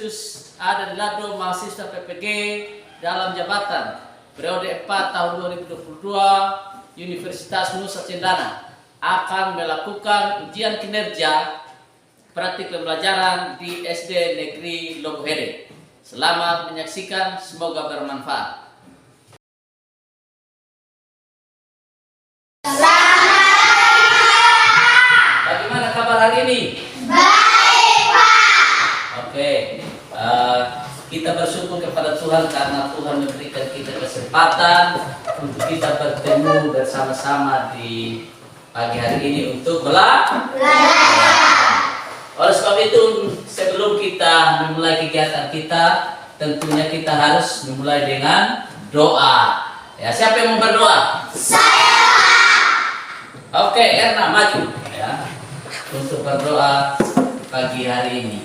Agustus ada di Lado mahasiswa PPG dalam jabatan periode 4 tahun 2022 Universitas Nusa Cendana akan melakukan ujian kinerja praktik pembelajaran di SD Negeri Logohede. Selamat menyaksikan, semoga bermanfaat. Bagaimana kabar hari ini? Baik, Pak. Oke, kita bersyukur kepada Tuhan karena Tuhan memberikan kita kesempatan untuk kita bertemu bersama-sama di pagi hari ini untuk belajar. Oleh sebab itu, sebelum kita memulai kegiatan kita, tentunya kita harus memulai dengan doa. Ya, siapa yang mau berdoa? Saya. Oke, Erna maju ya untuk berdoa pagi hari ini.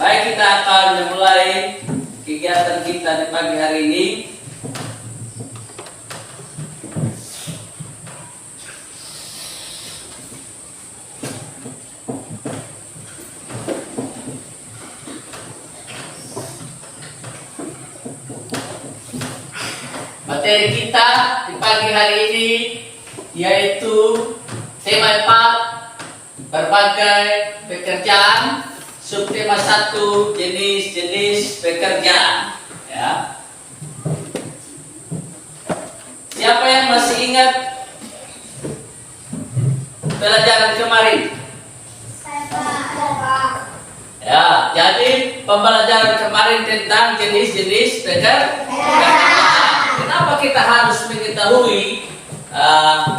Baik, kita akan memulai kegiatan kita di pagi hari ini. Materi kita di pagi hari ini yaitu tema 4, berbagai pekerjaan. Subtema 1, jenis-jenis pekerjaan. Ya. Siapa yang masih ingat pelajaran kemarin? Saya. Ya, jadi pembelajaran kemarin tentang jenis-jenis pekerjaan. Kenapa kita harus mengetahui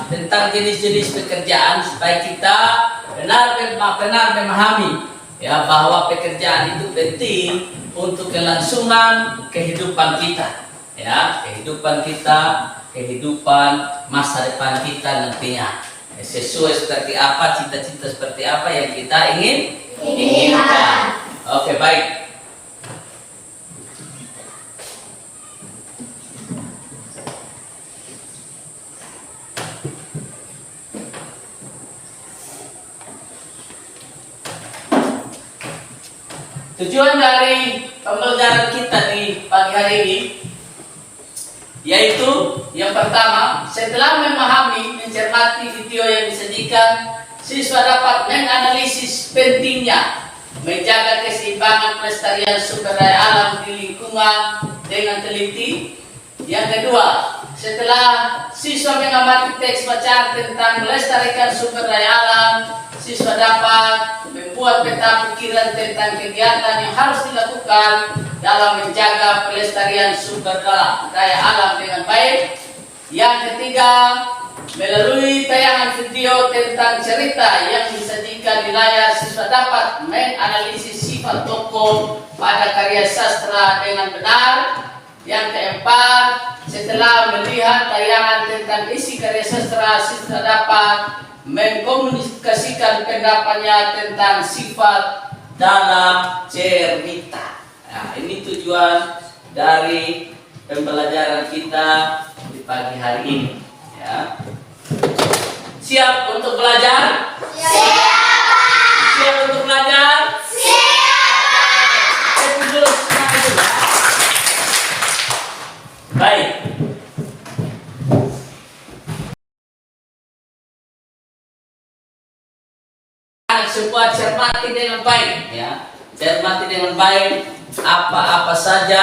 tentang jenis-jenis pekerjaan supaya kita benar memahami ya bahwa pekerjaan itu penting untuk kelangsungan kehidupan kita, ya kehidupan masa depan kita nantinya, sesuai seperti apa, cita-cita seperti apa yang kita inginkan. Oke, baik. Tujuan dari pembelajaran kita di pagi hari ini yaitu yang pertama, setelah memahami, mencermati video yang disajikan, siswa dapat menganalisis pentingnya menjaga keseimbangan pelestarian sumber daya alam di lingkungan dengan teliti. Yang kedua, setelah siswa mengamati teks bacaan tentang melestarikan sumber daya alam, siswa dapat membuat peta pikiran tentang kegiatan yang harus dilakukan dalam menjaga pelestarian sumber daya alam dengan baik. Yang ketiga, melalui tayangan video tentang cerita yang disajikan di layar, siswa dapat menganalisis sifat tokoh pada karya sastra dengan benar. Yang keempat, setelah melihat tayangan tentang isi karya sastra, siswa dapat mengkomunikasikan pendapatnya tentang sifat dalam cerita. Nah, ini tujuan dari pembelajaran kita di pagi hari ini. Ya. Siap untuk belajar? Siap. Siap untuk belajar? Siap. Baik. Semua cermati dengan baik, ya. Cermati dengan baik apa-apa saja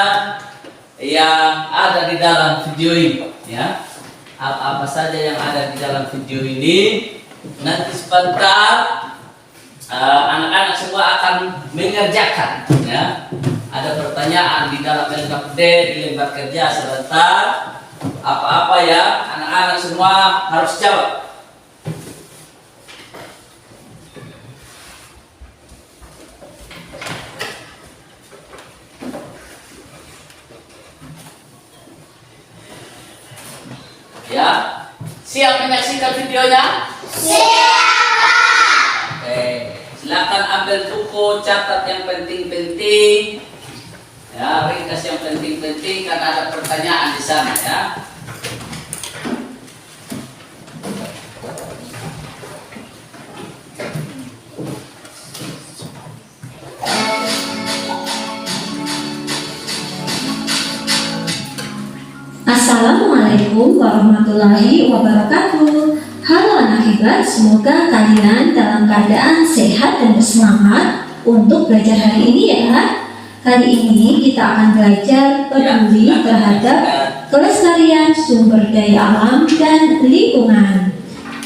yang ada di dalam video ini, ya. Apa saja yang ada di dalam video ini nanti sebentar anak-anak semua akan mengerjakan, ya. Ada pertanyaan di dalam lembar D, di lembar kerja sebentar. Apa-apa ya, anak-anak semua harus jawab. Ya, siap menyaksikan videonya? Siap. Oke, silakan ambil buku, catat yang penting-penting. Ya, ringkas yang penting-penting karena ada pertanyaan di sana, ya. Assalamualaikum warahmatullahi wabarakatuh. Halo anak hebat, semoga kalian dalam keadaan sehat dan bersemangat untuk belajar hari ini ya. Kali ini kita akan belajar peduli terhadap kelestarian sumber daya alam dan lingkungan.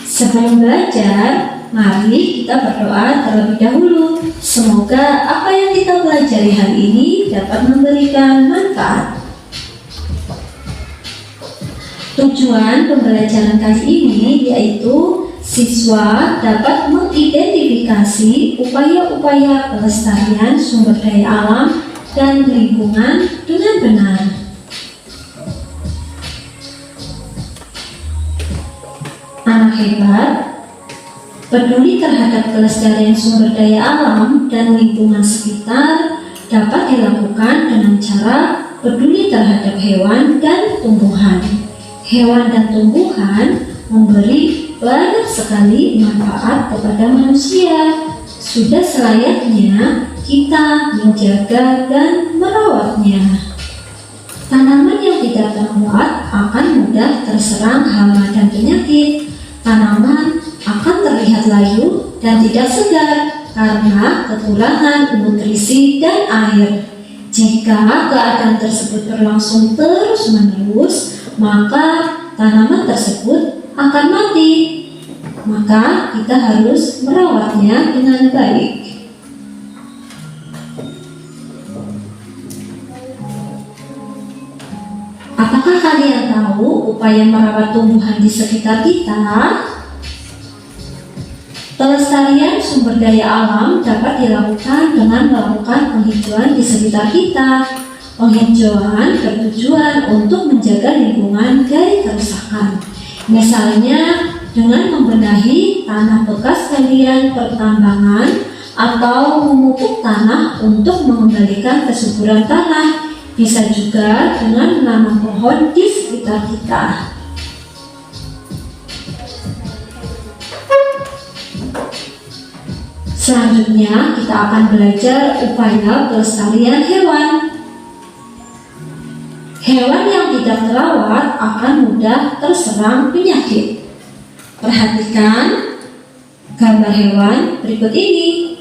Sebelum belajar, mari kita berdoa terlebih dahulu. Semoga apa yang kita pelajari hari ini dapat memberikan manfaat. Tujuan pembelajaran kali ini yaitu siswa dapat mengidentifikasi upaya-upaya pelestarian sumber daya alam dan lingkungan dengan benar. Anak hebat, peduli terhadap kelestarian sumber daya alam dan lingkungan sekitar dapat dilakukan dengan cara peduli terhadap hewan dan tumbuhan. Hewan dan tumbuhan memberi banyak sekali manfaat kepada manusia. Sudah selayaknya kita menjaga dan merawatnya. Tanaman yang tidak terawat akan mudah terserang hama dan penyakit. Tanaman akan terlihat layu dan tidak segar karena kekurangan nutrisi dan air. Jika keadaan tersebut berlangsung terus-menerus, maka tanaman tersebut akan mati. Maka kita harus merawatnya dengan baik. Apakah kalian tahu upaya merawat tumbuhan di sekitar kita? Pelestarian sumber daya alam dapat dilakukan dengan melakukan penghijauan di sekitar kita. Penghijauan bertujuan untuk menjaga lingkungan dari kerusakan. Misalnya dengan membenahi tanah bekas galian pertambangan atau memupuk tanah untuk mengembalikan kesuburan tanah. Bisa juga dengan menanam pohon di sekitar kita. Selanjutnya kita akan belajar upaya pelestarian hewan. Hewan yang tidak terawat akan mudah terserang penyakit. Perhatikan gambar hewan berikut ini.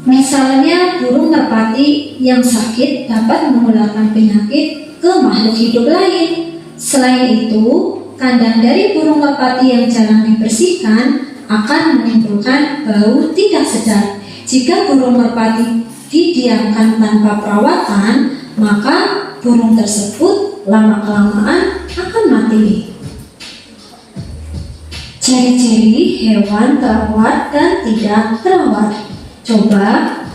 Misalnya burung merpati yang sakit dapat menularkan penyakit ke makhluk hidup lain. Selain itu, kandang dari burung merpati yang jarang dibersihkan akan menimbulkan bau tidak sedap. Jika burung merpati didiamkan tanpa perawatan, maka burung tersebut lama-kelamaan akan mati. Ciri-ciri hewan terawat dan tidak terawat. Coba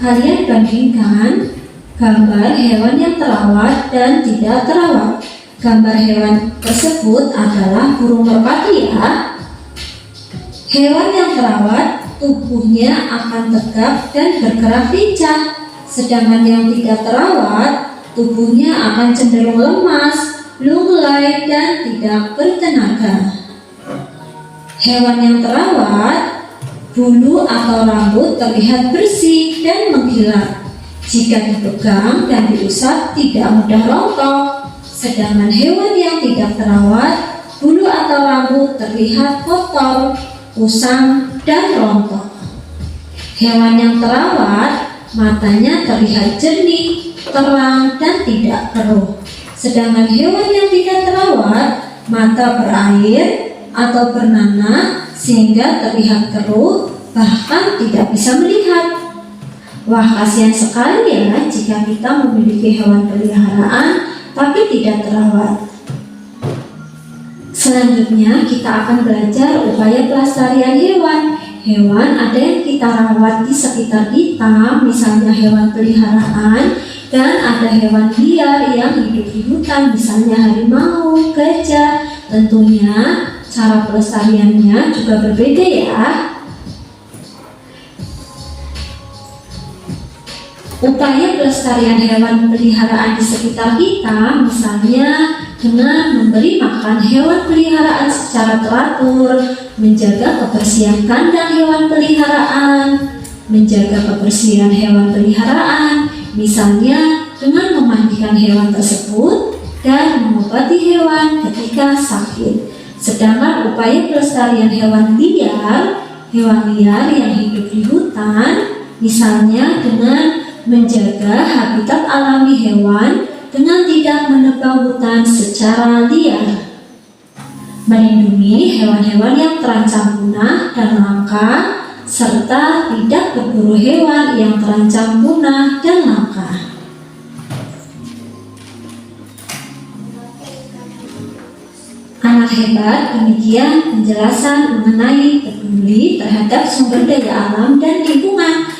kalian bandingkan gambar hewan yang terawat dan tidak terawat. Gambar hewan tersebut adalah burung merpati ya. Hewan yang terawat tubuhnya akan tegap dan bergerak lincah. Sedangkan yang tidak terawat tubuhnya akan cenderung lemas, lunglai, dan tidak bertenaga. Hewan yang terawat, bulu atau rambut terlihat bersih dan mengkilat. Jika dipegang dan diusap tidak mudah rontok. Sedangkan hewan yang tidak terawat, bulu atau rambut terlihat kotor, usang, dan rontok. Hewan yang terawat, matanya terlihat jernih, terang, dan tidak keruh. Sedangkan hewan yang tidak terawat, mata berair atau bernanah sehingga terlihat keruh, bahkan tidak bisa melihat. Wah, kasihan sekali ya jika kita memiliki hewan peliharaan tapi tidak terawat. Selanjutnya kita akan belajar upaya pelestarian hewan. Hewan ada yang kita rawat di sekitar kita, misalnya hewan peliharaan, dan ada hewan liar yang hidup di hutan, misalnya harimau, gajah. Tentunya cara pelestariannya juga berbeda ya. Upaya pelestarian hewan peliharaan di sekitar kita, misalnya dengan memberi makan hewan peliharaan secara teratur, menjaga kebersihan kandang hewan peliharaan, menjaga kebersihan hewan peliharaan, misalnya dengan memandikan hewan tersebut dan mengobati hewan ketika sakit. Sedangkan upaya pelestarian hewan liar yang hidup di hutan, misalnya dengan menjaga habitat alami hewan dengan tidak menebang hutan secara liar, melindungi hewan-hewan yang terancam punah dan langka, serta tidak berburu hewan yang terancam punah dan langka. Anak hebat, demikian penjelasan mengenai peduli terhadap sumber daya alam dan lingkungan.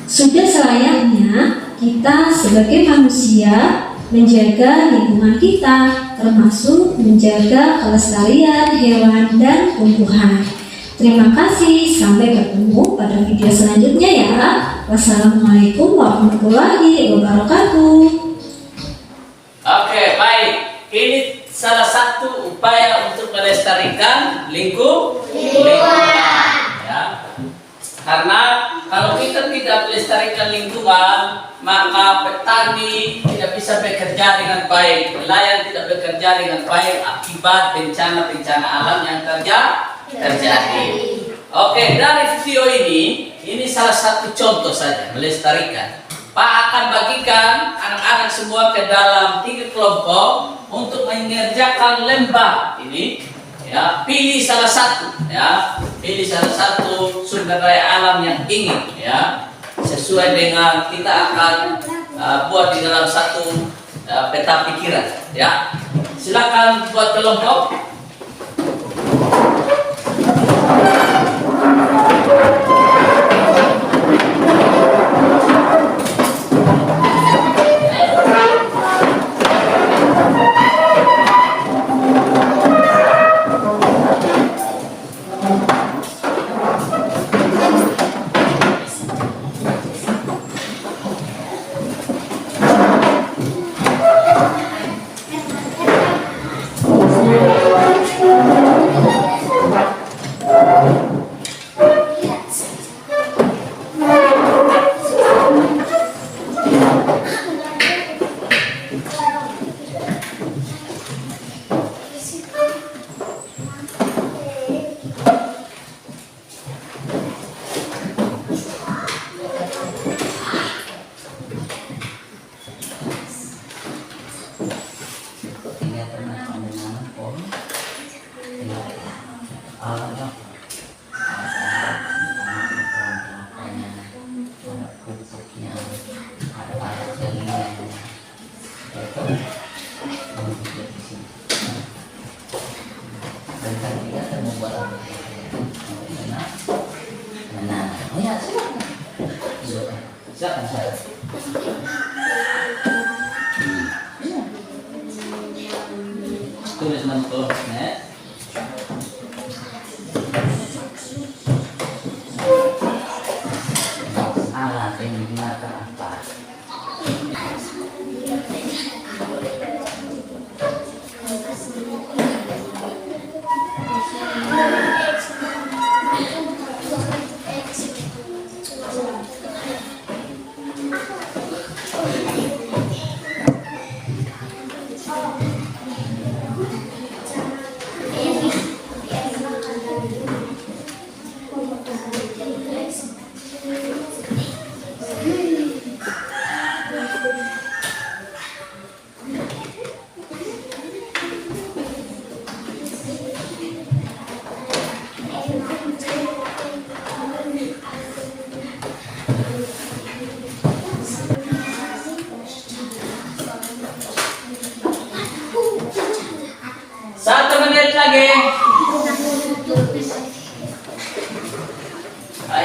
Sudah selayaknya kita sebagai manusia menjaga lingkungan kita, termasuk menjaga kelestarian hewan dan tumbuhan. Terima kasih, sampai bertemu pada video selanjutnya ya. Wassalamualaikum warahmatullahi wabarakatuh. Oke, baik. Ini salah satu upaya untuk melestarikan lingkungan. Ya. Karena kalau kita tidak melestarikan lingkungan, maka petani tidak bisa bekerja dengan baik, nelayan tidak bekerja dengan baik akibat bencana-bencana alam yang terjadi. Oke, dari video ini salah satu contoh saja melestarikan. Pak akan bagikan anak-anak semua ke dalam 3 kelompok untuk mengerjakan lembah ini. Ya, pilih salah satu sumber daya alam yang ingin, ya, sesuai dengan kita akan buat di dalam satu peta pikiran, ya. Silakan buat kelompok. Tulis nama kelompoknya. Alat yang digunakan apa?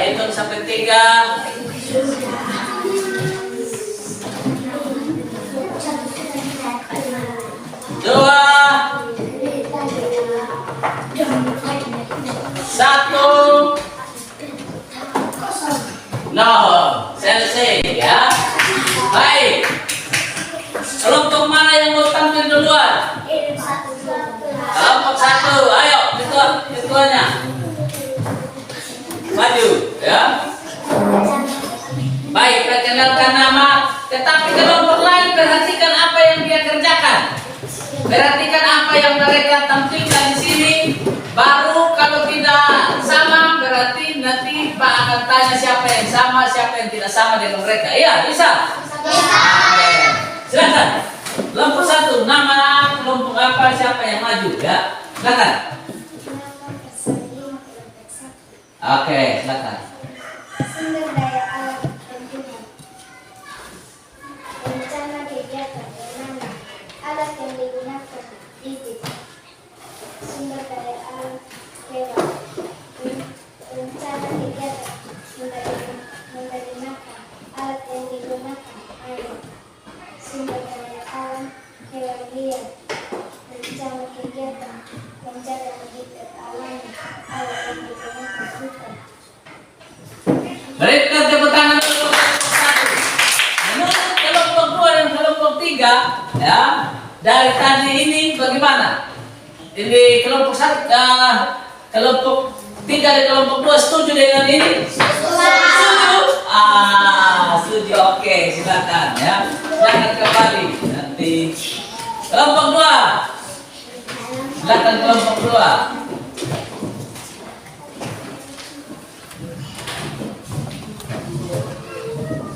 Hitung sampai 3. Dua, 1. No, selesai ya. Baik. Kelompok mana yang mau tampil duluan? Kelompok 1, ayo ketuanya. Maju ya. Baik, perkenalkan nama. Tetapi kelompok lain perhatikan apa yang dia kerjakan. Perhatikan apa yang mereka tampilkan di sini. Baru kalau tidak sama berarti nanti Pak akan tanya siapa yang sama, siapa yang tidak sama dengan mereka. Iya, bisa? Oke. Silakan. Kelompok 1, nama kelompok apa, siapa yang maju ya? Silakan. Oke, silakan. Sumber daya alam lingkungan. Rencana kegiatan yang mana alat yang digunakan didik. Sumber daya alam hewan. Rencana kegiatan menggunakan alat yang digunakan air. Sumber daya alam hewan liar. Rencana kegiatan menjaga habitat alami alat yang digunakan hutan. Mereka tepuk tangan untuk kelompok 1. Menurut kelompok 2 dan kelompok 3 ya, dari tadi ini bagaimana? Ini kelompok 1, kelompok 3 dan kelompok 2 setuju dengan ini? Setuju? Setuju. Oke, silakan ya. Silakan kembali nanti. Kelompok 2. Silakan kelompok 2.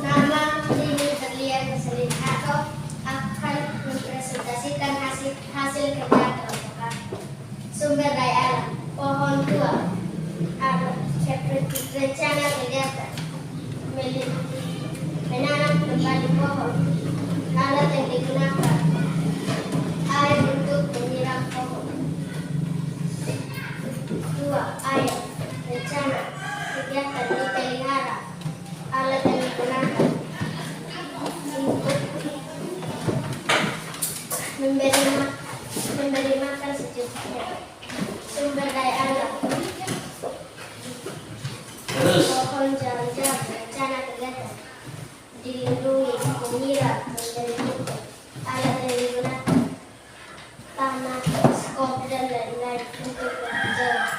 Nama ini terlihat ngeselin atau akan mempresentasikan hasil kerja kelompok. Sumber daya alam, pohon tua, rencana kegiatan, menanam kembali pohon, alat yang digunakan, air untuk menyiram pohon. 2. Air, rencana kegiatan dipelihara, alat yang digunakan untuk memberi makan secukupnya. Sumber daya alam, Terus. pohon jalan-jalan, rencana kegiatan dilindungi, menyiram, menjadi hutan, alat yang digunakan, tanah, skop, dan lain-lain untuk berjalan.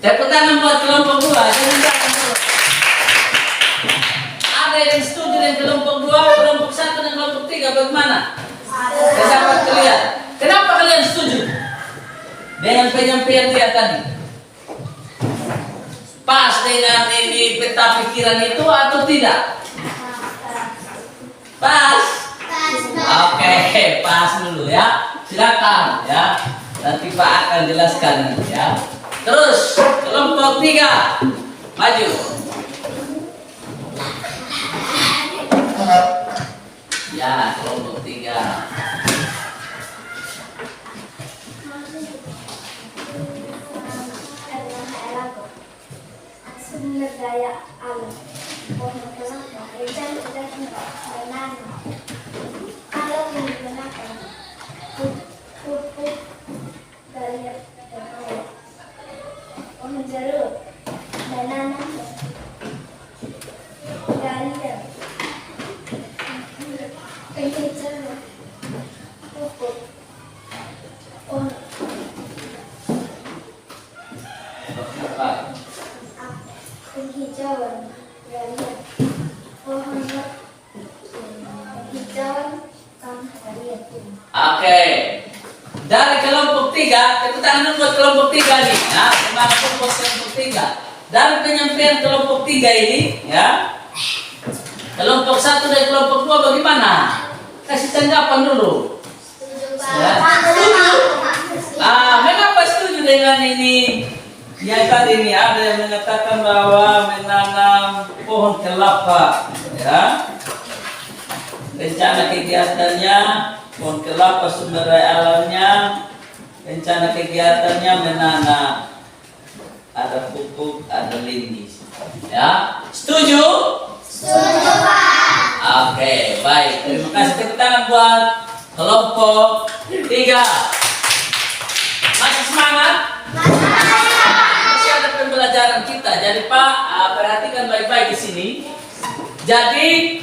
Tepuk tangan buat kelompok 2. Ada yang setuju dengan kelompok 2, kelompok 1 dan kelompok 3 bagaimana? Dapat terlihat. Kenapa kalian setuju dengan penyampaian dia tadi? Pas dengan ini peta pikiran itu atau tidak? Pas. Oke, pas dulu ya. Silakan ya. Nanti Pak akan jelaskan ya. Terus kelompok 3 maju. Ya, kelompok 3. Sumber daya alam, pohon kelapa, rencana kegiatan menanam, alat yang digunakan, pupuk, gaya, dan air, pohon jeruk, banana, galian, penghijauan, pupuk, pohon penghijauan, galian, pohon penghijauan, galian. Oke. Dari kelompok 3, tepuk tangan buat kelompok 3 nih. Nah, semangat kelompok 3. Dari penyampaian kelompok 3 ini, ya. Kelompok 1 dan kelompok 2 bagaimana? Kasih tanggapan dulu. Ya. Mengapa setuju dengan ini? Yang tadi ini ada yang mengatakan bahwa menanam pohon kelapa, ya. Rencana kegiatannya pohon kelapa, sumber daya alamnya, rencana kegiatannya menanam, ada pupuk pupuk, ada lindis. Ya, setuju? Setuju, Pak. Oke, baik. Terima kasih, tepuk tangan buat kelompok 3. Masih semangat? Masih ada pembelajaran kita. Jadi Pak, perhatikan baik-baik di sini. Jadi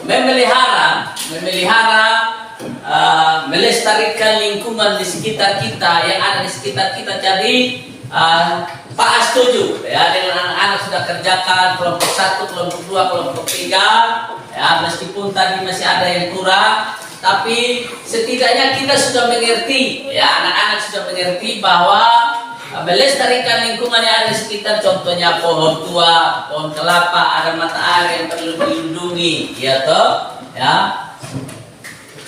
memelihara, melestarikan lingkungan di sekitar kita, yang ada di sekitar kita. Jadi Pak setuju ya dengan anak-anak sudah kerjakan kelompok 1, kelompok 2, kelompok 3. Ya, meskipun tadi masih ada yang kurang, tapi setidaknya kita sudah mengerti, ya anak-anak sudah mengerti bahwa melestarikan lingkungan yang ada di sekitar, contohnya pohon tua, pohon kelapa, ada mata air yang perlu dilindungi, ya toh, ya.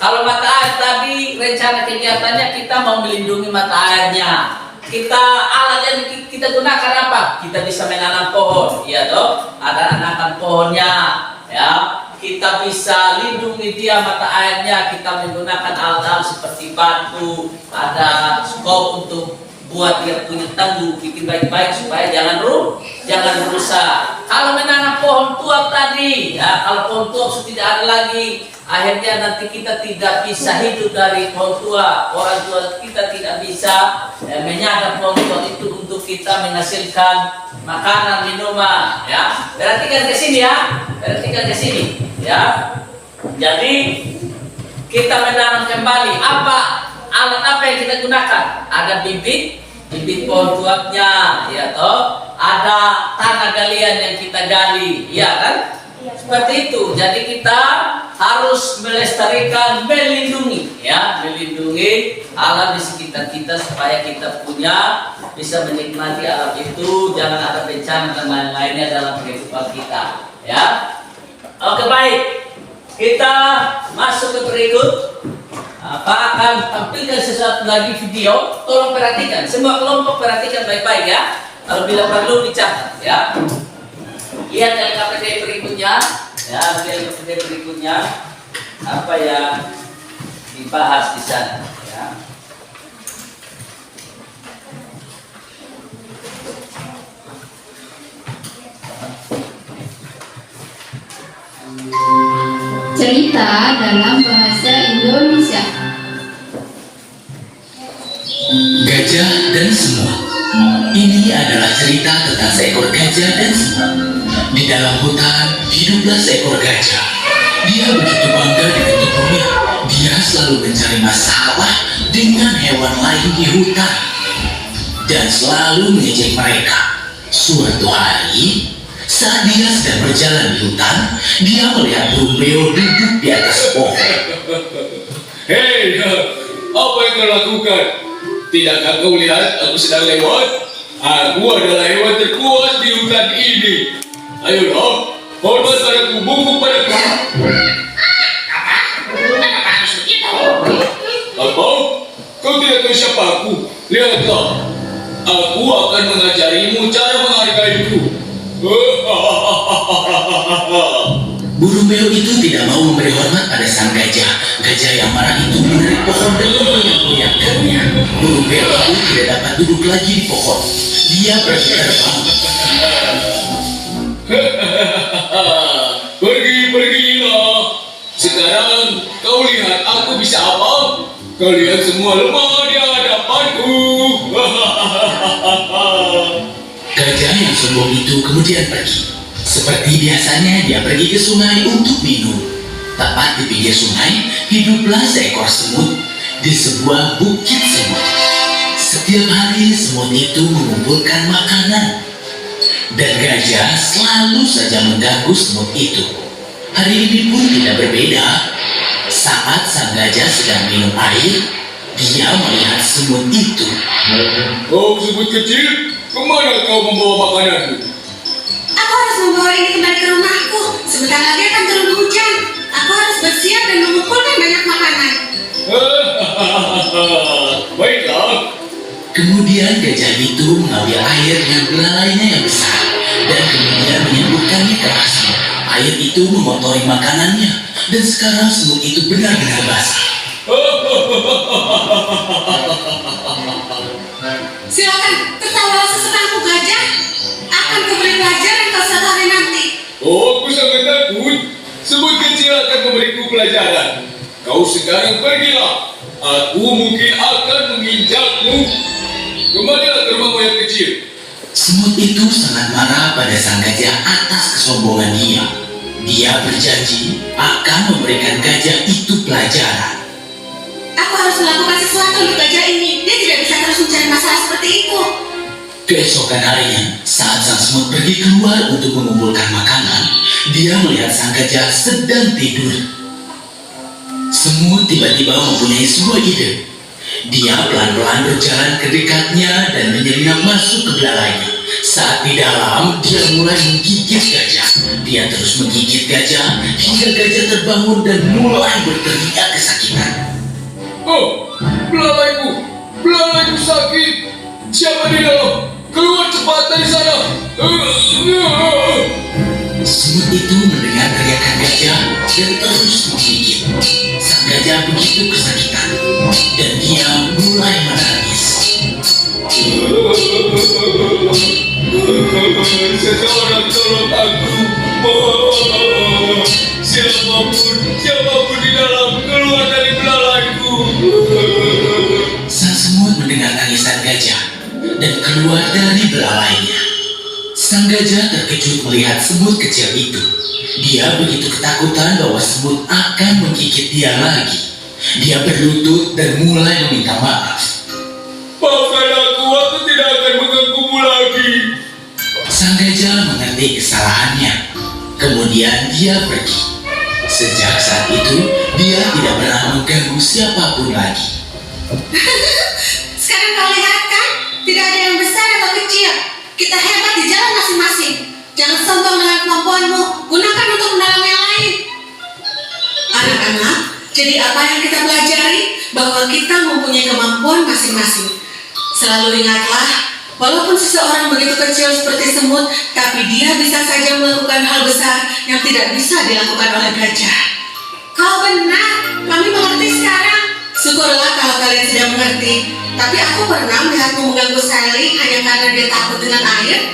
Kalau mata air tadi rencana kegiatannya kita mau melindungi mata airnya. Kita alat yang kita gunakan apa? Kita bisa menanam pohon, ya toh, ada anakan pohonnya, ya. Kita bisa lindungi dia mata airnya, kita menggunakan alat-alat seperti batu, ada skop untuk buat dia punya tanggul, bikin baik-baik supaya jangan rusak. Kalau menanam pohon tua tadi, ya kalau pohon tua sudah tidak ada lagi, akhirnya nanti kita tidak bisa hidup dari pohon tua. Orang tua kita tidak bisa menyadap pohon tua itu untuk kita menghasilkan makanan, minuman, ya. Perhatikan ke sini ya, perhatikan ke sini, ya. Jadi kita menanam kembali alat apa yang kita gunakan? Ada bibit pohon tuanya, ya toh. Ada tanah galian yang kita gali, ya kan? Seperti itu. Jadi kita harus melestarikan, melindungi, ya, melindungi alam di sekitar kita supaya kita bisa menikmati alam itu, jangan ada bencana dan lain-lainnya dalam kehidupan kita, ya. Oke, baik. Kita masuk ke berikut. Pak akan tampilkan sesuatu lagi video. Tolong perhatikan, semua kelompok perhatikan baik-baik ya. Kalau bila perlu dicatat, ya. Lihat LKPD berikutnya, ya, LKPD berikutnya apa yang dibahas di sana, ya. Cerita dalam bahasa Indonesia. Gajah dan Semut. Ini adalah cerita tentang seekor gajah dan semut. Di dalam hutan hiduplah seekor gajah. Dia begitu bangga dengan tubuhnya. Dia selalu mencari masalah dengan hewan lain di hutan dan selalu mengejek mereka. Suatu hari, saat dia sedang berjalan di hutan, dia melihat burung beo duduk di atas pohon. Hei, apa yang kau lakukan? Tidakkah kau lihat aku sedang lewat? Aku adalah hewan terkuat di hutan ini. Ayolah, hormat padaku, bungkuk padaku. Apa? Kau tidak tahu siapa aku? Lihatlah, aku akan mengajarimu cara menghargaiku. Burung beo itu tidak mau memberi hormat pada sang gajah. Gajah yang marah itu menarik pohon dan memgoyang-goyangkannya. Burung beo itu tidak dapat duduk lagi di pohon. Dia pergi terbang. Pergilah. Sekarang kau lihat aku bisa apa? Kalian semua lemah di hadapanku. Gajah yang sombong itu kemudian pergi. Seperti biasanya dia pergi ke sungai untuk minum. Tepat di pinggir sungai hiduplah seekor semut di sebuah bukit semut. Setiap hari semut itu mengumpulkan makanan dan gajah selalu saja mengganggu semut itu. Hari ini pun tidak berbeda. Saat sang gajah sedang minum air, dia melihat semut itu. Oh, semut kecil, kemana kau membawa makananmu? Aku harus membawa ini kembali ke rumahku. Sebentar lagi akan turun hujan. Aku harus bersiap dan mengumpulkan banyak makanan. Baiklah. Kemudian gajah itu mengambil air dengan belalainya yang besar dan kemudian menyemburkannya ke asap. Air itu mengotori makanannya dan sekarang semut itu benar-benar basah. Silakan, tertawalah sesenangmu gajah. Akan kuberi pelajaran kau suatu hari nanti. Oh, aku sangat takut. Semut kecil akan memberiku pelajaran. Kau sekarang pergilah. Aku mungkin akan menginjakmu. Kembalilah ke rumahmu yang kecil. Semut itu sangat marah pada sang gajah atas kesombongan dia. Dia berjanji akan memberikan gajah itu pelajaran. Aku harus melakukan sesuatu untuk gajah ini. Dia tidak bisa terus mencari masalah seperti itu. Keesokan harinya, saat sang semut pergi keluar untuk mengumpulkan makanan, dia melihat sang gajah sedang tidur. Semut tiba-tiba mempunyai sebuah ide. Dia pelan-pelan berjalan ke dekatnya dan menyelinap masuk ke belalainya. Saat di dalam, dia mulai menggigit gajah. Dia terus menggigit gajah hingga gajah terbangun dan mulai berteriak kesakitan. Oh, belalaiku sakit. Siapa di dalam? Keluar cepat dari sana. Semut itu mendengar teriakan gajah dan terus menggigit. Sang gajah begitu kesakitan dan dia mulai menangis. Seseorang tolong aku. Siapapun di dalam, keluar dari belalaiku. Sang semut mendengar tangisan gajah dan keluar dari belalainya. Sang gajah terkejut melihat semut kecil itu. Dia begitu ketakutan bahwa semut akan menggigit dia lagi. Dia berlutut dan mulai meminta maaf. Maafkan aku tidak akan mengganggumu lagi. Sang gajah mengerti kesalahannya. Kemudian dia pergi. Sejak saat itu, dia tidak pernah mengganggu siapapun lagi. Sekarang kau lihat kan? Tidak ada yang besar atau kecil. Kita hebat di jalan masing-masing. Jangan sombong dengan kemampuanmu. Gunakan untuk menolong yang lain. Anak-anak, jadi apa yang kita pelajari? Bahwa kita mempunyai kemampuan masing-masing. Selalu ingatlah, walaupun seseorang begitu kecil seperti semut, tapi dia bisa saja melakukan hal besar yang tidak bisa dilakukan oleh gajah. Kau benar, kami mengerti sekarang. Syukurlah kalau kalian sudah mengerti. Tapi aku pernah melihatmu mengganggu Sally hanya karena dia takut dengan air.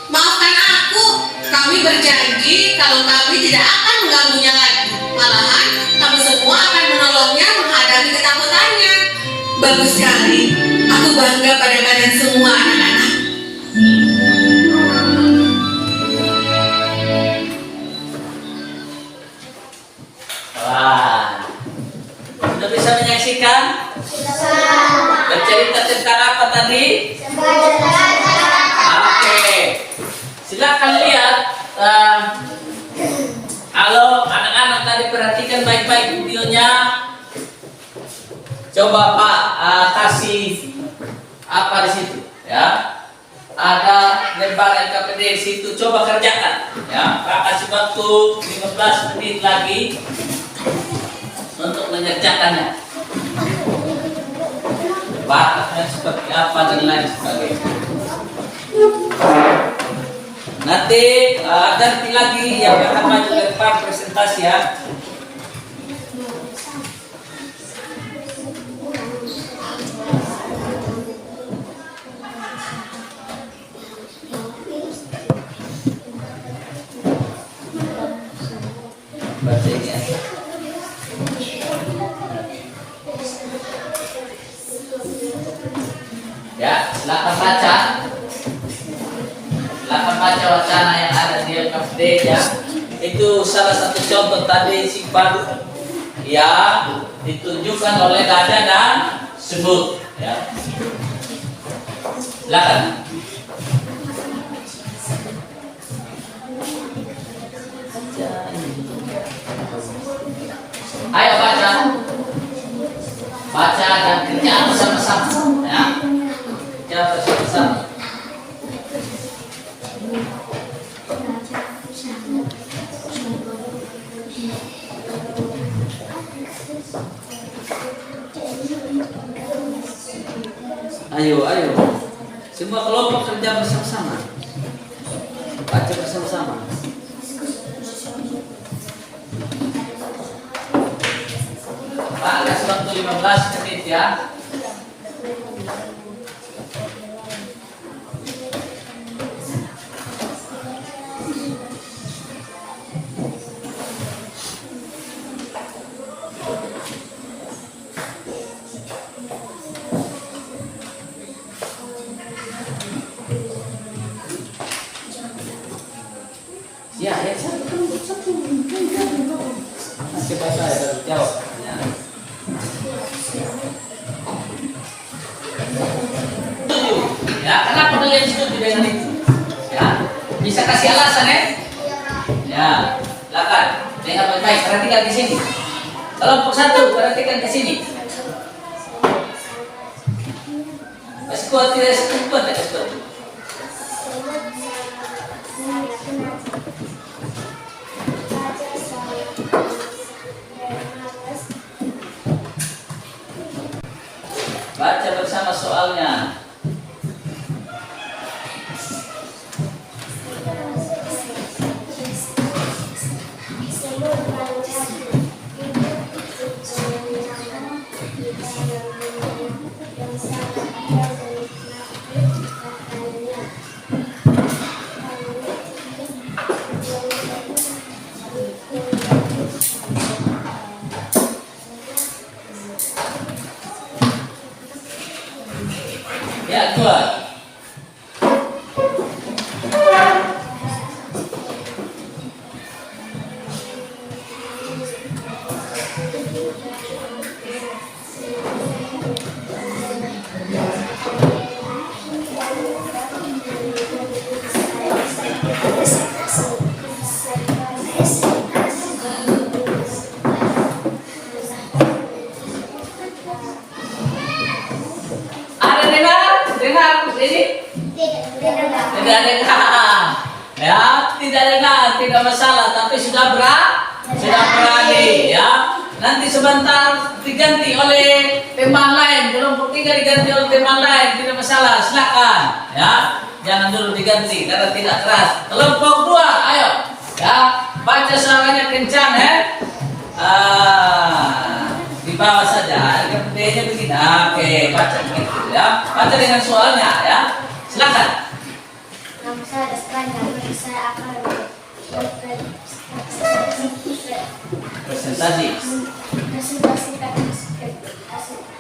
Maafkan aku, kami berjanji kalau kami tidak akan mengganggunya lagi. Malahan, kami semua akan menolongnya menghadapi ketakutannya. Bagus sekali, aku bangga pada kalian semua anak-anak. Wah, sudah bisa menyaksikan? Bercerita tentang apa tadi? Oke, silakan lihat. Halo anak-anak, tadi perhatikan baik-baik videonya. Coba Pak kasih apa di situ, ya? Ada lembar LKPD di situ. Coba kerjakan, ya. Pak kasih waktu 15 menit lagi untuk mengerjakannya. Batasnya seperti apa dan lain sebagainya. Nanti ganti lagi yang akan maju ke depan presentasi ya. Baca ini ya. Ya, silakan baca. Silakan baca wacana yang ada di LKPD ya. Itu salah satu contoh tadi sifat yang ditunjukkan oleh gajah dan semut ya. Silakan. Ayo baca. Baca dan kerja bersama-sama ya. Kerja bersama-sama. Ayo, ayo. Semua kelompok kerja bersama-sama. Baca bersama-sama. Pak, kasih waktu 15 menit ya. Ya, satu. Masih bahasa ya, jawab. Ya. Ya, kenapa kalian setuju dengan itu? Ya, bisa kasih alasan ya? Ya, silakan. Dengar baik-baik, perhatikan di sini. Kelompok 1, perhatikan di sini. Masih kuat tidak sekuat tak kuat? Baca bersama soalnya. Ya, kuat. Ada dengar ini? Tidak dengar. Ya, tidak dengar, tidak masalah. Tapi sudah berani, ya. Nanti sebentar diganti oleh teman lain. Kelompok 3 diganti oleh teman lain, tidak masalah. Silakan, ya. Jangan dulu diganti karena tidak keras. Kelompok 2, ayo, ya. Baca suaranya kencang, ya. Di bawah saja. Kemudiannya begini. Oke, baca begitu, ya. Baca dengan soalnya, ya. Silakan. Nama saya Destanya, saya akan Presentasi. presentasikan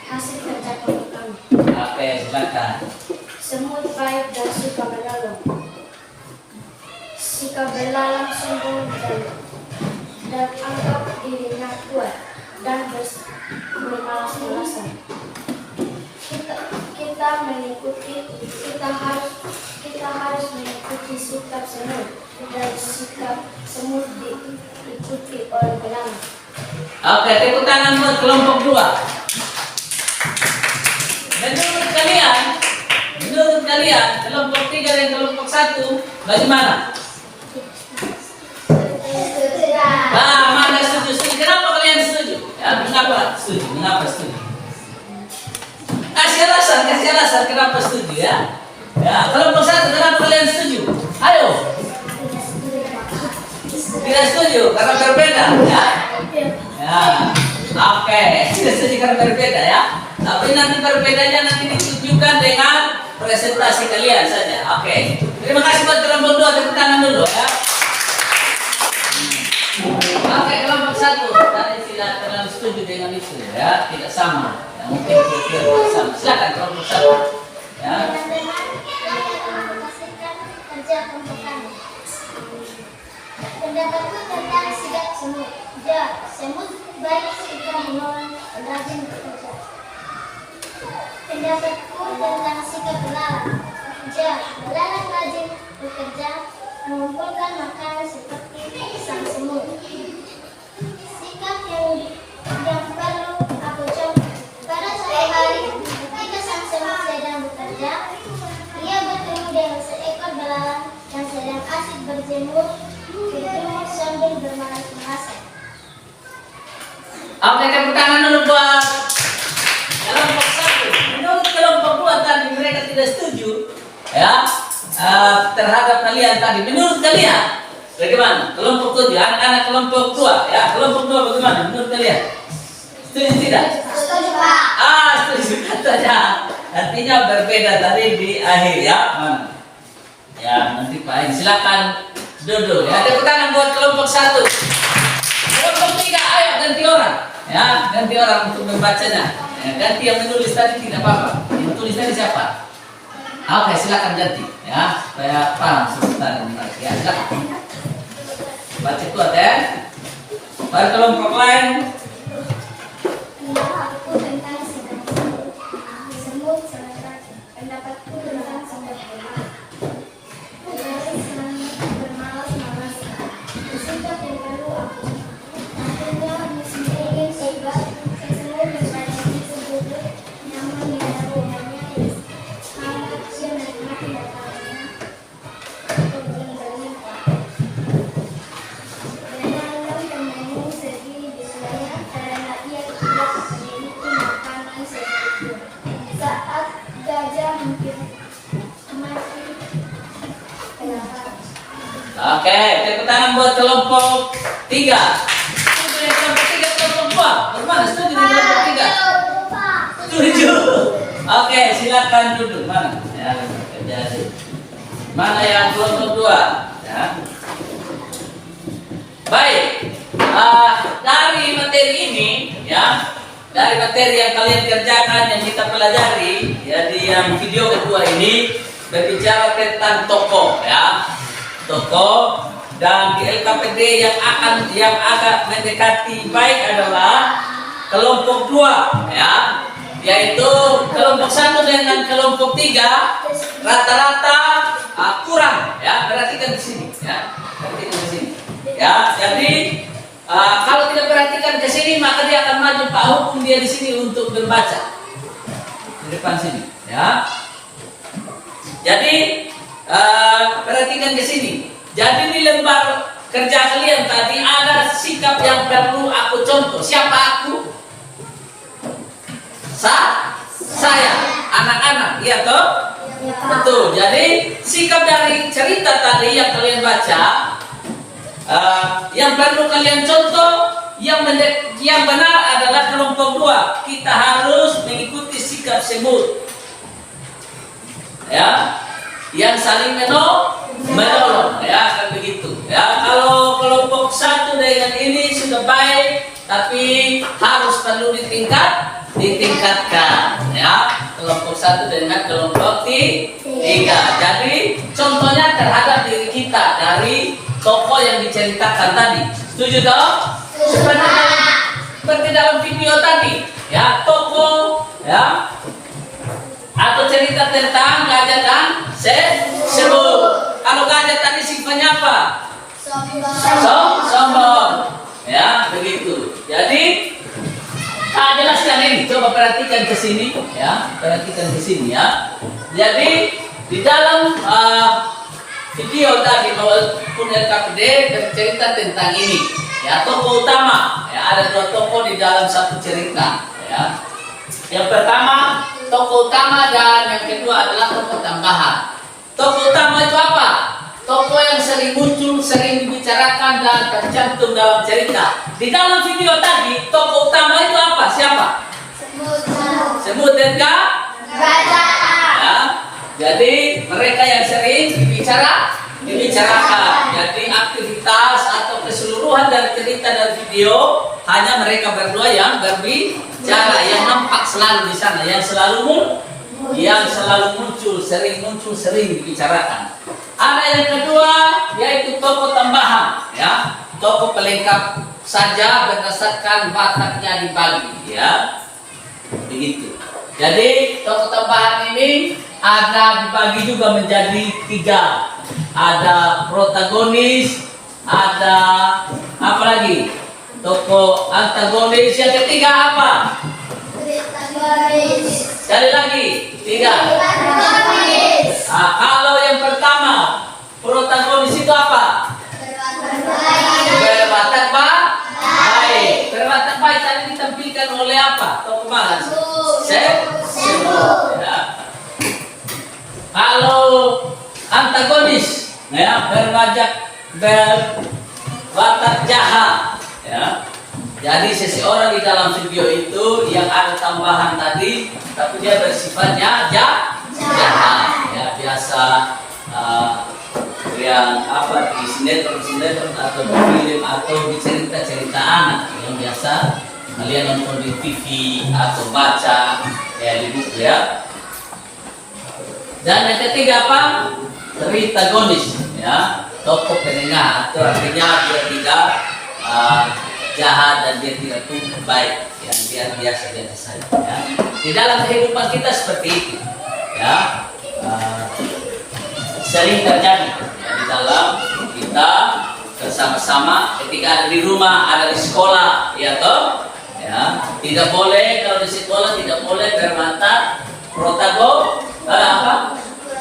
hasil kerja kelompok kami. Oke, silakan. Semut baik dan suka berlalang. Suka berlalang sombong dan anggap dirinya kuat dan bermalas-malasan. Kita harus mengikuti sikap semut dan sikap semut diikuti oleh belalang. Oke, tepuk tangan buat kelompok 2. Menurut kalian, kelompok 3 dan kelompok 1 bagaimana? Mana setuju? Kenapa kalian setuju? Ya, mengapa setuju? Kasih alasan kenapa setuju, ya? Ya, kelompok 1 kenapa kalian setuju? Ayo. Tidak setuju karena berbeda, ya? Ya. Oke, tidak setuju karena berbeda, ya. Tapi nanti berbedanya nanti ditunjukkan dengan presentasi kalian saja. Oke. Terima kasih buat kelompok 2, tepuk tangan dulu, ya. Oke, kelompok 1 tadi tidak terlalu setuju dengan itu, ya. Tidak sama. Ya, mungkin tidak sama. Silakan kelompok 1. Ya. Kerja kelompok kami. Pendapatku tentang sikap semut. Ya, semut baik jika menolong dan rajin bekerja. Pendapatku tentang sikap belalang. Ya, belalang rajin bekerja mengumpulkan makanan seperti sang semut. Sikap yang perlu aku contoh. Pada suatu hari, ketika sang semut sedang bekerja, ia bertemu dengan seekor belalang yang sedang asik berjemur di rumah sambil bermalas-malasan. Oke, tepuk tangan dulu buat kelompok 1. Menurut kelompok 2 tadi mereka tidak setuju, ya, terhadap kalian tadi. Menurut kalian bagaimana? Kelompok 7, anak-anak kelompok 2, ya, kelompok 2 bagaimana menurut kalian? Setuju tidak? Setuju, Pak. Setuju katanya. Artinya berbeda tadi di akhir ya. Mana? Ya, nanti Pak silakan duduk ya. Tepuk tangan buat kelompok 1. Kelompok 3, ayo ganti orang. Ya, ganti orang untuk membacanya. Ya, ganti yang menulis tadi tidak apa-apa. Yang tulis tadi siapa? Oke, silakan ganti ya, supaya paham sebentar. Ya, silakan. Baca kuat ya. Baru kelompok lain. Pendapatku tentang semut selatan. Pendapatku tentang semut berat. Dari selama bermalas-malasan. Bersikap yang lalu aku. Nantinya musim dingin tiba. Sesemut berbadangi sebut namun yang hanya sangat dia menikmati datangnya. Kebun berlimpah. Dalam temanmu sendiri biasanya karena ia tidak memiliki makanan sedikit. Saat gajah hampir mati, kenapa? Oke, tepuk tangan buat kelompok 3. Setuju dengan kelompok 3, kelompok 2. Bagaimana setuju dengan kelompok 3? Setuju. Oke, silakan duduk. Mana? Ya, jadi. Mana yang kelompok 2? Ya. Baik. Dari materi ini, ya, dari materi yang kalian kerjakan yang kita pelajari, ya di yang video kedua ini berbicara tentang tokoh, ya, tokoh dan di LKPD yang agak mendekati baik adalah kelompok 2, ya, yaitu kelompok 1 dengan kelompok 3 rata-rata kurang, ya, perhatikan di sini, ya, perhatikan di sini, ya, jadi kalau tidak perhatikan ke sini maka dia akan maju Pak Hukum dia di sini untuk membaca di depan sini, ya. Jadi perhatikan ke sini. Jadi di lembar kerja kalian tadi ada sikap yang perlu aku contoh. Siapa aku? Saya, anak-anak, iya toh? Betul. Jadi sikap dari cerita tadi yang kalian baca, yang perlu kalian contoh, yang benar adalah kelompok 2. Kita harus mengikuti sikap semut, ya, yang saling menolong, ya, kan begitu. Ya, kalau kelompok 1 dengan ini sudah baik, tapi harus perlu ditingkatkan, ya. Kelompok 1 dengan kelompok 3. Jadi contohnya terhadap diri kita dari tokoh yang diceritakan tadi. Setuju toh? Seperti dalam video tadi, ya, tokoh, ya, atau cerita tentang gajah dan semut. Kalau gajah tadi sifatnya apa? Sombong. Ya, begitu. Jadi jelaskan ini. Coba perhatikan ke sini, ya. Perhatikan ke sini, ya. Jadi di dalam video tadi maupun LKPD bercerita tentang ini, ya, tokoh utama, ya, ada 2 tokoh di dalam satu cerita, ya. Yang pertama tokoh utama dan yang kedua adalah tokoh tambahan. Tokoh utama itu apa? Tokoh yang sering muncul, sering dibicarakan dan tercantum dalam cerita. Di dalam video tadi tokoh utama itu apa? Siapa? Semut dan gajah. Ya. Jadi mereka yang sering dibicarakan. Jadi aktivitas atau keseluruhan dari cerita dan video hanya mereka berdua yang berbicara, yang nampak selalu di sana, yang selalu muncul, sering dibicarakan. Ada yang kedua yaitu tokoh tambahan, ya, tokoh pelengkap saja berdasarkan wataknya dibagi, ya, begitu. Jadi tokoh tambahan ini ada dibagi juga menjadi 3. Ada protagonis, ada apa lagi? Tokoh antagonis. Yang ketiga apa? Sekali lagi, 3. Kalau yang pertama protagonis itu apa? Berwatak baik. Berwatak baik tadi ditampilkan oleh apa? Tokoh mana? Semut. Ya. Kalau antagonis, ya, berwatak jahat, ya. Jadi seseorang di dalam video itu yang ada tambahan tadi tapi dia bersifatnya jahat. Ya, biasa yang apa di sinetron atau di film atau di cerita-cerita anak yang biasa kalian nonton di TV atau baca ya di buku ya. Dan yang ketiga apa? Tritagonis ya, tokoh penengah atau artinya dia tidak jahat dan dia tidak pun baik, yang dia biasa saja ya. Di dalam kehidupan kita seperti itu ya, sering terjadi ya, di dalam kita bersama-sama ketika ada di rumah, ada di sekolah ya toh ya. Tidak boleh, kalau di sekolah tidak boleh bermata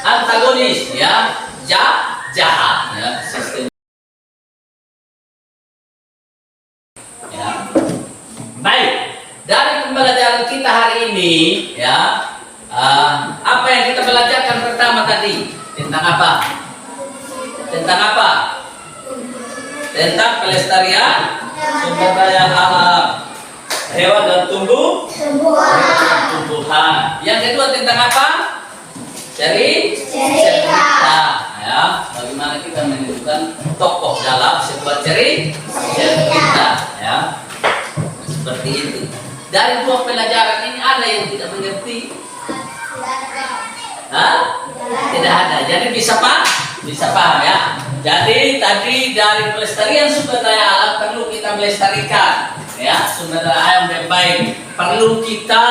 antagonis ya, jahat ya, sistem ya. Baik, dari pembelajaran kita hari ini ya, apa yang kita belajarkan pertama tadi tentang apa? Tentang pelestarian sumber daya alam, hewan dan tumbuhan. Yang kedua tentang apa? Cerita ya, bagaimana kita menentukan tokoh dalam sebuah cerita ya, seperti itu. Dari dua pelajaran ini ada yang tidak mengerti? Tidak ada. Jadi bisa paham ya. Jadi tadi dari pelestarian sumber daya alam perlu kita melestarikan ya, sumber daya alam yang baik. Perlu kita,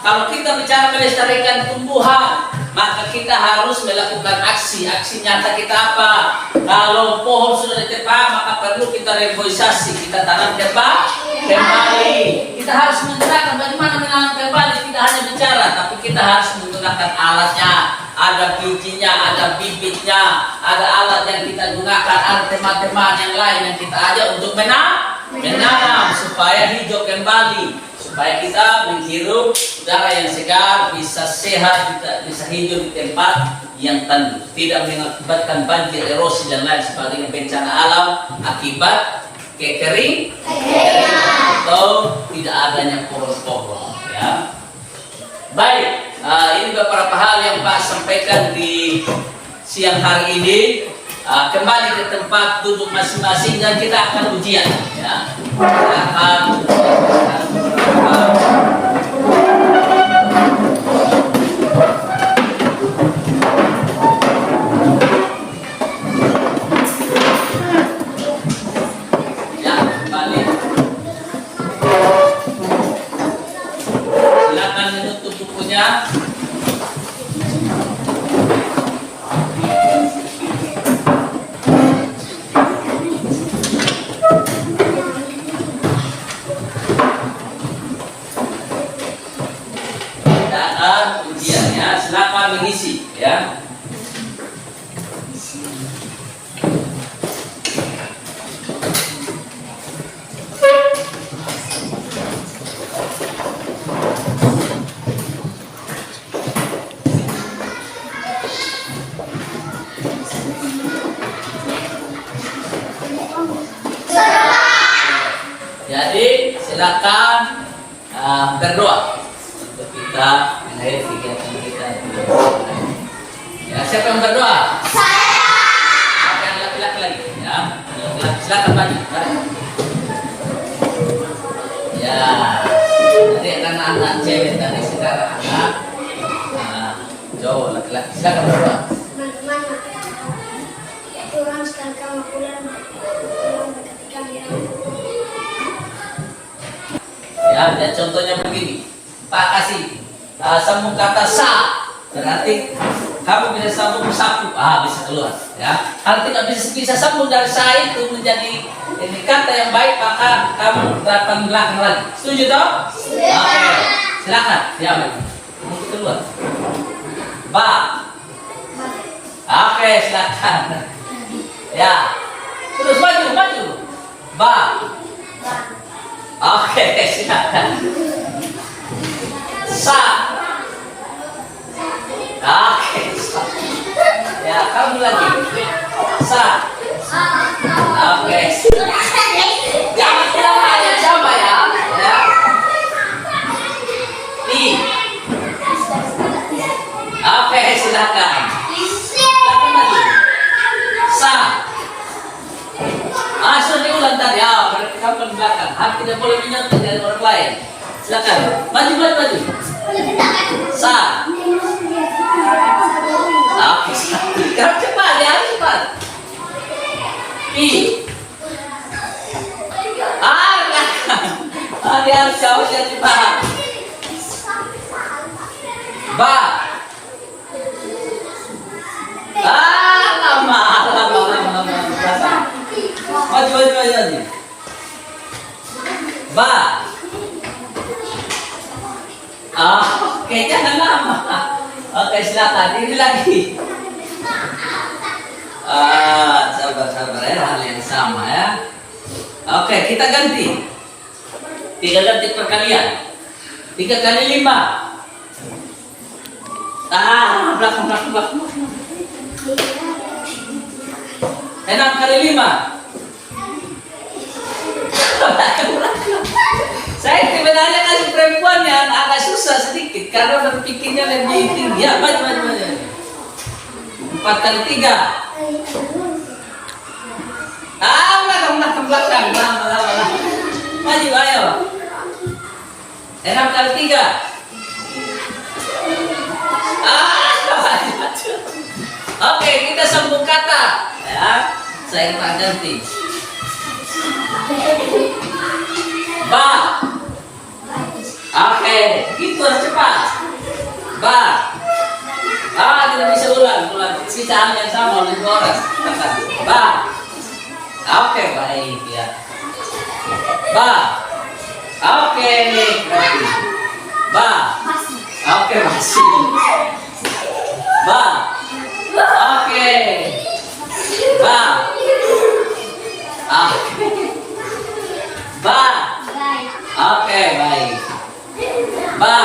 kalau kita bicara melestarikan tumbuhan, maka kita harus melakukan aksi nyata kita apa? Kalau pohon sudah ditebang, maka perlu kita reboisasi, kita tanam kembali. Kita harus menggunakan bagaimana menanam kembali, tidak hanya bicara, tapi kita harus menggunakan alatnya. Ada bijinya, ada bibitnya, ada alat yang kita gunakan, ada teman-teman yang lain yang kita ajak untuk menanam supaya hijau kembali, supaya kita menghirup udara yang segar, bisa sehat, bisa hidup di tempat yang teduh, tidak mengakibatkan banjir, erosi dan lain sebagainya, bencana alam akibat kekering atau tidak adanya pohon-pohon ya. Baik, ini beberapa hal yang Pak sampaikan di siang hari ini. Kembali ke tempat duduk masing-masing dan kita akan ujian ya. Kita akan ya, kembali. Silakan menutup bukunya. Ujiannya silakan mengisi ya. Jadi silakan berdoa untuk kita mengakhiri kegiatan kita. Ya, siapa yang berdoa? Saya. Siapa yang laki-laki lagi? Ya, silakan maju. Ya, tadi anak-anak cewek tadi, sekarang anak cowok laki-laki. Silakan berdoa. Teman-teman, ya Tuhan sekali kamu pulang berkati kami. Ya, dan contohnya begini. Pak kasih sambung kata sa, berarti kamu bisa sambung sapu, bisa keluar. Ya, kalau tidak bisa sambung dari sa itu menjadi ini kata yang baik, maka kamu dapat belakang lagi. Setuju toh? Oke, silakan. Diambil. Mungkin keluar. Ba. Oke, silakan. Ya, terus maju. Ba. Oke, silakan. Sa. Oke, sa. Ya, kamu lagi. Sa. Oke. Jangan bilang hal yang sama ya. I. silakan. Silakan maju. Sa. Sudah diulang tadi. Berarti kamu ke belakang. Tidak boleh menyontek dari orang lain. Silakan. Maju. Sa. Oke, sekarang cepat ya, cepat. I. Dia harus jauh cepat. Ba. Lama. Maju. Ba. Oke, jangan lama. Oke, silakan. Ini lagi. Sabar ya, hal yang sama ya. Oke, kita ganti. 3 ganti perkalian. 3 kali 5. Belakang. 6 kali 5. Saya sebenarnya kasih perempuan yang agak susah sedikit karena berpikirnya lebih tinggi. Ya, maju. 4 kali 3. Belakang. Lama. Maju, ayo. 6 kali 3. Oke, kita sambung kata. Ya, saya ganti. Ba. Oke, gitu harus cepat. Ba. Tidak bisa ulang. Sisa yang sama oleh orang. Ba. Oke, baik ya. Ba. Oke, berarti. Ba. Oke, masih. Ba. Oke. Ba. Ba. Oke, baik. Ba.